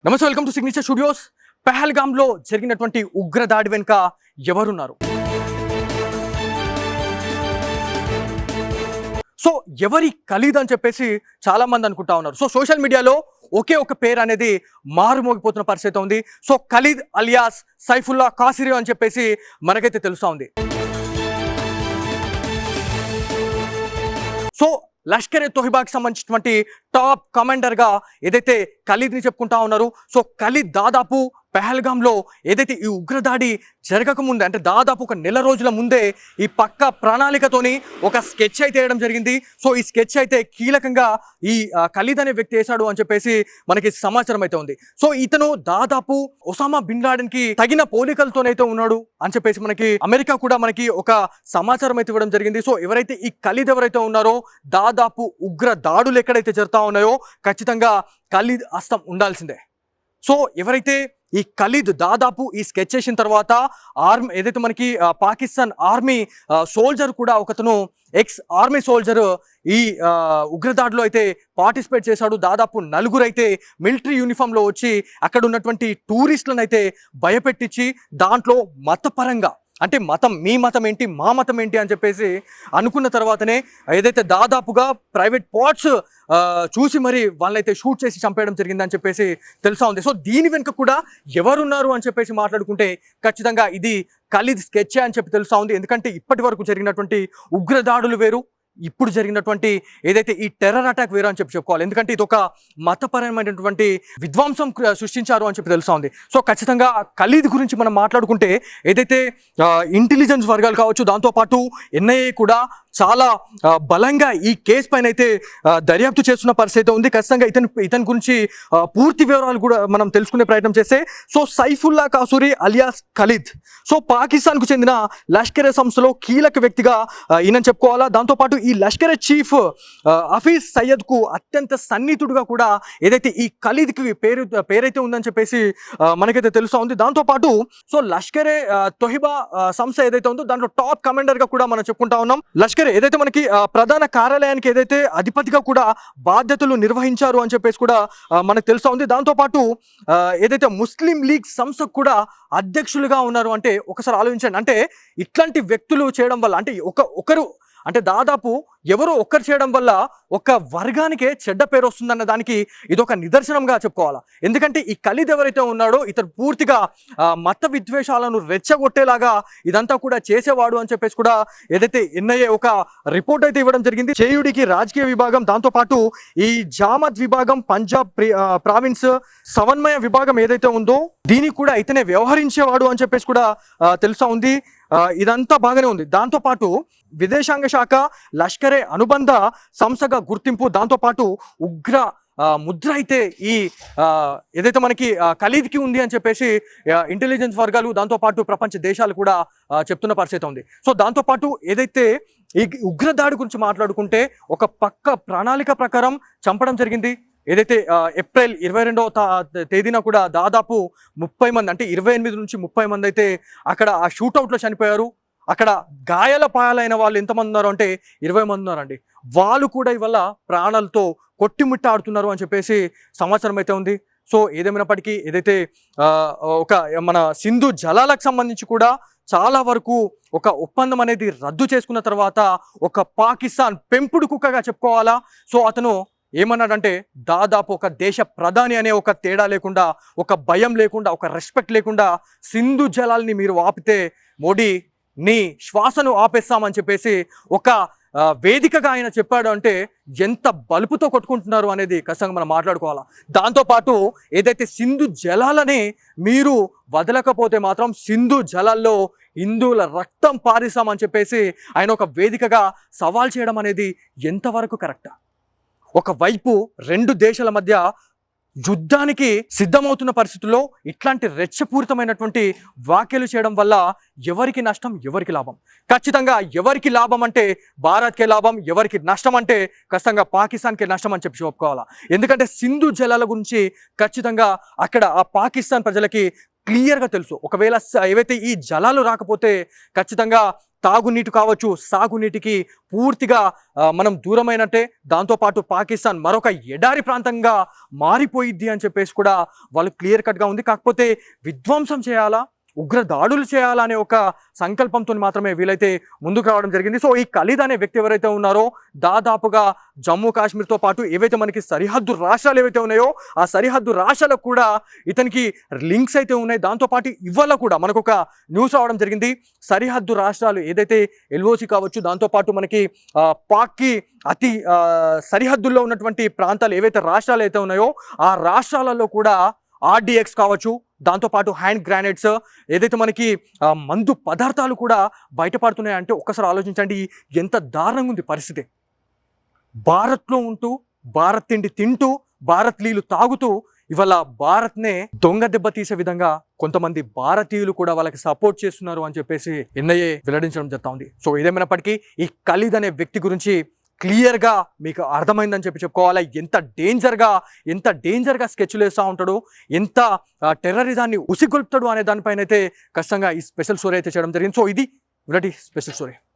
నమస్తే, welcome to signature studios. పహల్గామ్లో జరిగినటువంటి ఉగ్రదాడి వెనుక ఎవరున్నారు? సో ఎవరి ఖలీద్ అని చెప్పేసి చాలా మంది అనుకుంటా ఉన్నారు. సో సోషల్ మీడియాలో ఒకే ఒక పేరు అనేది మారుమోగిపోతున్న పరిస్థితి ఉంది. సో ఖలీద్ అలియాస్ సైఫుల్లా కాసిరి అని చెప్పేసి మనకైతే తెలుస్తూ ఉంది. సో లష్కర్ ఎ తోయిబాకి సంబంధించినటువంటి టాప్ కమాండర్గా ఏదైతే ఖలీద్ని చెప్పుకుంటా ఉన్నారు. సో ఖలీద్ దాదాపు పహల్గామ్లో ఏదైతే ఈ ఉగ్రదాడి జరగకముందే, అంటే దాదాపు ఒక నెల రోజుల ముందే ఈ పక్క ప్రణాళికతోని ఒక స్కెచ్ అయితే వేయడం జరిగింది. సో ఈ స్కెచ్ అయితే కీలకంగా ఈ ఖలీద్ అనే వ్యక్తి వేశాడు అని చెప్పేసి మనకి సమాచారం అయితే ఉంది. సో ఇతను దాదాపు ఒసామా బిన్ లాడెన్కి తగిన పోలికలతోనైతే ఉన్నాడు అని చెప్పేసి మనకి అమెరికా కూడా మనకి ఒక సమాచారం అయితే ఇవ్వడం జరిగింది. సో ఎవరైతే ఈ ఖలీద్ ఎవరైతే ఉన్నారో, దాదాపు ఉగ్ర దాడులు ఎక్కడైతే జరుగుతా ఉన్నాయో ఖచ్చితంగా ఖలీద్ హస్తం ఉండాల్సిందే. సో ఎవరైతే ఈ ఖలీద్ దాదాపు ఈ స్కెచ్ చేసిన తర్వాత ఆర్మీ ఏదైతే మనకి పాకిస్తాన్ ఆర్మీ సోల్జర్ కూడా ఒకతను ఎక్స్ ఆర్మీ సోల్జర్ ఈ ఉగ్రదాడిలో అయితే పార్టిసిపేట్ చేశాడు. దాదాపు 4 అయితే మిలిటరీ యూనిఫామ్లో వచ్చి అక్కడ ఉన్నటువంటి టూరిస్టులను అయితే భయపెట్టించి దాంట్లో మతపరంగా, అంటే మతం, మీ మతం ఏంటి, మా మతం ఏంటి అని చెప్పేసి అనుకున్న తర్వాతనే ఏదైతే దాదాపుగా ప్రైవేట్ పార్ట్స్ చూసి మరి వాళ్ళైతే షూట్ చేసి చంపేయడం జరిగిందని చెప్పేసి తెలుసా ఉంది. సో దీని వెనుక కూడా ఎవరున్నారు అని చెప్పేసి మాట్లాడుకుంటే ఖచ్చితంగా ఇది ఖలీద్ స్కెచ్ అని చెప్పి తెలుసా ఉంది. ఎందుకంటే ఇప్పటి వరకు జరిగినటువంటి ఉగ్రదాడులు వేరు, ఇప్పుడు జరిగినటువంటి ఏదైతే ఈ టెర్రర్ అటాక్ వేరు అని చెప్పి చెప్పుకోవాలి. ఎందుకంటే ఇది ఒక మతపరమైనటువంటి విధ్వంసం సృష్టించారు అని చెప్పి తెలుసా ఉంది. సో ఖచ్చితంగా ఖలీద్ గురించి మనం మాట్లాడుకుంటే ఏదైతే ఇంటెలిజెన్స్ వర్గాలు కావచ్చు, దాంతోపాటు ఎన్ఐఏ కూడా చాలా బలంగా ఈ కేసు పైన అయితే దర్యాప్తు చేస్తున్న పరిస్థితి ఉంది. ఖచ్చితంగా ఇతని గురించి పూర్తి వివరాలు కూడా మనం తెలుసుకునే ప్రయత్నం చేస్తే, so Saifullah Kasuri alias Khalid so పాకిస్తాన్కు చెందిన లష్కర్ ఎ సంస్థలో కీలక వ్యక్తిగా ఈయన చెప్పుకోవాలా. దాంతోపాటు ఈ లష్కర్ ఎ చీఫ్ హఫీజ్ సయ్యద్కు అత్యంత సన్నిహితుడుగా కూడా ఏదైతే ఈ ఖలీద్కి పేరైతే ఉందని చెప్పేసి మనకైతే తెలుస్తూ ఉంది. దాంతోపాటు సో లష్కర్ ఎ తోయిబా సంస్థ ఏదైతే ఉందో దాంట్లో టాప్ కమాండర్గా కూడా మనం చెప్పుకుంటా ఉన్నాం. లష్కర్ ఏదైతే మనకి ప్రధాన కార్యాలయానికి ఏదైతే అధిపతిగా కూడా బాధ్యతలు నిర్వహించారు అని చెప్పేసి కూడా మనకు తెలుస్తూ ఉంది. దాంతోపాటు ఏదైతే ముస్లిం లీగ్ సంస్థకు కూడా అధ్యక్షులుగా ఉన్నారు. అంటే ఒకసారి ఆలోచించండి, అంటే ఇట్లాంటి వ్యక్తులు చేయడం వల్ల, అంటే ఒకరు అంటే దాదాపు ఎవరో ఒక్కరు చేయడం వల్ల ఒక వర్గానికే చెడ్డ పేరు వస్తుందన్న దానికి ఇది ఒక నిదర్శనంగా చెప్పుకోవాలా. ఎందుకంటే ఈ ఖలీద్ ఎవరైతే ఉన్నాడో ఇతను పూర్తిగా మత విద్వేషాలను రెచ్చగొట్టేలాగా ఇదంతా కూడా చేసేవాడు అని చెప్పేసి కూడా ఏదైతే ఎన్ఐఏ ఒక రిపోర్ట్ అయితే ఇవ్వడం జరిగింది. చేయుడికి రాజకీయ విభాగం, దాంతోపాటు ఈ జామత్ విభాగం, పంజాబ్ ప్రావిన్స్ సమన్వయ విభాగం ఏదైతే ఉందో దీనికి కూడా ఇతనే వ్యవహరించేవాడు అని చెప్పేసి కూడా తెలుసా ఉంది. ఇదంతా బాగానే ఉంది. దాంతోపాటు విదేశాంగ శాఖ లష్కరే అనుబంధ సంస్థగా గుర్తింపు, దాంతోపాటు ఉగ్ర ముద్ర అయితే ఈ ఏదైతే మనకి ఖలీద్కి ఉంది అని చెప్పేసి ఇంటెలిజెన్స్ వర్గాలు, దాంతోపాటు ప్రపంచ దేశాలు కూడా చెప్తున్న పరిస్థితి ఉంది. సో దాంతోపాటు ఏదైతే ఈ ఉగ్రదాడి గురించి మాట్లాడుకుంటే ఒక పక్క ప్రణాళిక ప్రకారం చంపడం జరిగింది. ఏదైతే ఏప్రిల్ 22వ తేదీన కూడా దాదాపు 30 మంది, అంటే 28 నుంచి 30 మంది అయితే అక్కడ ఆ షూట్అవుట్లో చనిపోయారు. అక్కడ పాయాలైన వాళ్ళు ఎంతమంది ఉన్నారు అంటే 20 మంది ఉన్నారండి. వాళ్ళు కూడా ఇవల్ల ప్రాణాలతో కొట్టిమిట్టాడుతున్నారు అని చెప్పేసి సమాచారం అయితే ఉంది. సో ఏదేమైనప్పటికీ ఏదైతే ఒక మన సింధు జలాలకు సంబంధించి కూడా చాలా వరకు ఒక ఒప్పందం అనేది రద్దు చేసుకున్న తర్వాత ఒక పాకిస్తాన్ పెంపుడు కుక్కగా చెప్పుకోవాలా. సో అతను ఏమన్నాడంటే దాదాపు ఒక దేశ ప్రధాని అనే ఒక తేడా లేకుండా, ఒక భయం లేకుండా, ఒక రెస్పెక్ట్ లేకుండా సింధు జలాల్ని మీరు ఆపితే మోడీ నీ శ్వాసను ఆపేస్తామని చెప్పేసి ఒక వేదికగా ఆయన చెప్పాడు. అంటే ఎంత బలుపుతో కొట్టుకుంటున్నారు అనేది ఖచ్చితంగా మనం మాట్లాడుకోవాలా. దాంతోపాటు ఏదైతే సింధు జలాలని మీరు వదలకపోతే మాత్రం సింధు జలాల్లో హిందువుల రక్తం పారిస్తామని చెప్పేసి ఆయన ఒక వేదికగా సవాల్ చేయడం అనేది ఎంతవరకు కరెక్టా? ఒకవైపు 2 దేశాల మధ్య యుద్ధానికి సిద్ధమవుతున్న పరిస్థితుల్లో ఇట్లాంటి రెచ్చపూరితమైనటువంటి వ్యాఖ్యలు చేయడం వల్ల ఎవరికి నష్టం, ఎవరికి లాభం? ఖచ్చితంగా ఎవరికి లాభం అంటే భారత్కే లాభం, ఎవరికి నష్టం అంటే ఖచ్చితంగా పాకిస్తాన్కే నష్టం అని చెప్పి చెప్పుకోవాలా. ఎందుకంటే సింధు జలాల గురించి ఖచ్చితంగా అక్కడ ఆ పాకిస్తాన్ ప్రజలకి క్లియర్గా తెలుసు. ఒకవేళ ఏవైతే ఈ జలాలు రాకపోతే ఖచ్చితంగా తాగునీటి కావచ్చు, సాగునీటికి పూర్తిగా మనం దూరమైనట్టే. దాంతోపాటు పాకిస్తాన్ మరొక ఎడారి ప్రాంతంగా మారిపోయిద్ది అని చెప్పేసి కూడా వాళ్ళు క్లియర్ కట్గా ఉంది. కాకపోతే విధ్వంసం చేయాలా, ఉగ్ర దాడులు చేయాలా అనే ఒక సంకల్పంతో మాత్రమే వీలైతే ముందుకు రావడం జరిగింది. సో ఈ ఖలీద్ అనే వ్యక్తి ఎవరైతే ఉన్నారో దాదాపుగా జమ్మూ కాశ్మీర్తో పాటు ఏవైతే మనకి సరిహద్దు రాష్ట్రాలు ఏవైతే ఉన్నాయో ఆ సరిహద్దు రాష్ట్రాలకు కూడా ఇతనికి లింక్స్ అయితే ఉన్నాయి. దాంతోపాటు ఇవాళ కూడా మనకు ఒక న్యూస్ రావడం జరిగింది. సరిహద్దు రాష్ట్రాలు ఏదైతే ఎల్ఓసి కావచ్చు, దాంతోపాటు మనకి పాక్కి అతి సరిహద్దుల్లో ఉన్నటువంటి ప్రాంతాలు ఏవైతే రాష్ట్రాలు అయితే ఉన్నాయో ఆ రాష్ట్రాలలో కూడా ఆర్డిఎక్స్ కావచ్చు, దాంతోపాటు హ్యాండ్ గ్రానైడ్స్ ఏదైతే మనకి మందు పదార్థాలు కూడా బయటపడుతున్నాయి. అంటే ఒక్కసారి ఆలోచించండి ఎంత దారుణంగా ఉంది పరిస్థితి. భారత్లో ఉంటూ భారత్ తిండి తింటూ భారత్ నీళ్ళు తాగుతూ ఇవాళ భారత్నే దొంగ దెబ్బ తీసే విధంగా కొంతమంది భారతీయులు కూడా వాళ్ళకి సపోర్ట్ చేస్తున్నారు అని చెప్పేసి ఎన్ఐఏ వెల్లడించడం జరుగుతూ ఉంది. సో ఏదేమైనప్పటికీ ఈ ఖలీద్ అనే వ్యక్తి గురించి క్లియర్గా మీకు అర్థమైందని చెప్పుకోవాలి. ఎంత డేంజర్గా స్కెచ్లు వేస్తూ ఉంటాడు, ఎంత టెర్రరిజాన్ని ఉసిగొల్పుతాడు అనే దానిపైన అయితే ఖచ్చితంగా ఈ స్పెషల్ స్టోరీ అయితే చేయడం జరిగింది. సో ఇది ఇలాంటి స్పెషల్ స్టోరీ.